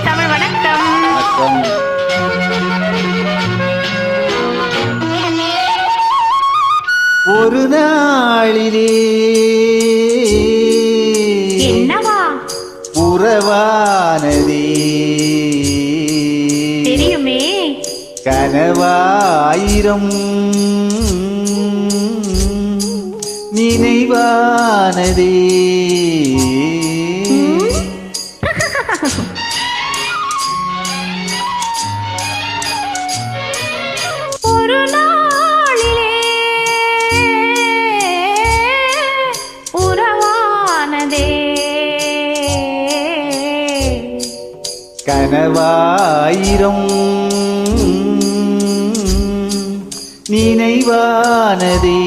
தமிழ் வணக்கம். ஒரு நாளிலே என்னவா உறவானதே தெரியுமே, கனவாயிரம் நினைவானதே. ஒரு நாளிலே உறவானதே கனவாயிரம் நினைவானதே.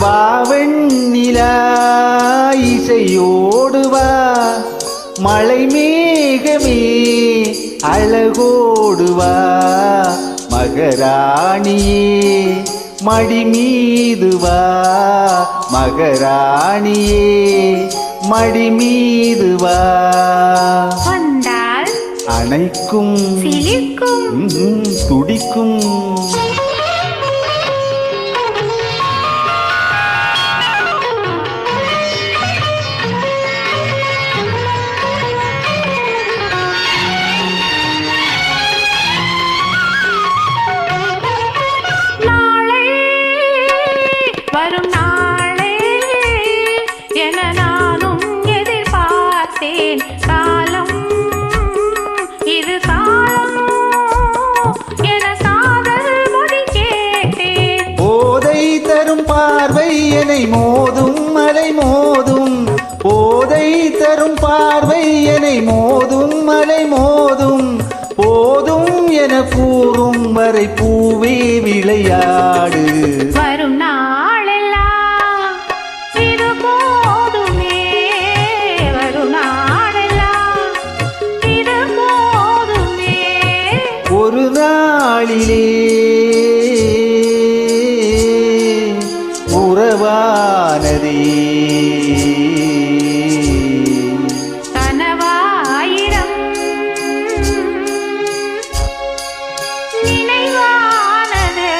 வாவெண்ணிலா இசையோடுவா, மலை மேகமே அழகோடுவா, மகராணியே மடி மீதுவா, மகராணியே மடி மீதுவா. வந்தால் அணைக்கும் சிலிர்க்கும் துடிக்கும். வரும் நாளே என நானும் எதிர்பார்த்தேன். காலம் இது காலம் என காதல் மொழி கேட்டேன். போதை தரும் பார்வை என்னை மோதும் மலை மோதும், போதை தரும் பார்வை என்னை மோதும் மலை மோதும், போதும் என கூறும் வரை பூவே விளையாடு. வரும் நாளெல்லாம் இது போதுமே, வரும் நாளெல்லாம் இது போதுமே. ஒரு நாளிலே உறவானதே கனவாயிரம் நினைவானது.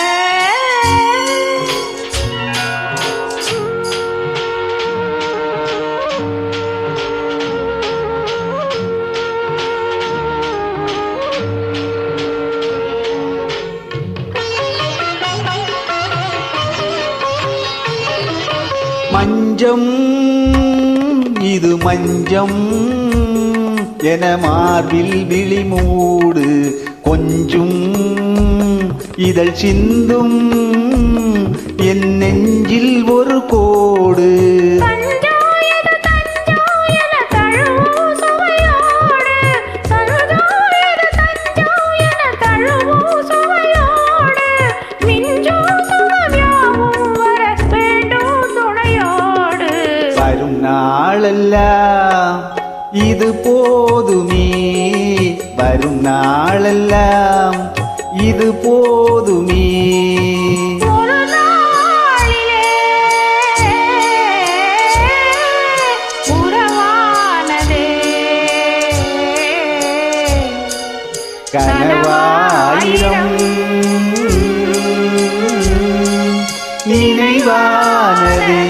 மஞ்சம் இது மஞ்சம் என மார்பில் விழி மூடு, கொஞ்சும் இதழ் சிந்தும் என் நெஞ்சில் ஒரு கோடு. வரும் நாளெல்லாம் இது போதுமே, வரும் நாளெல்லாம் இது போதுமே. ஒரு நாளிலே உறவானதே கனவாயிரம் நினைவானதே.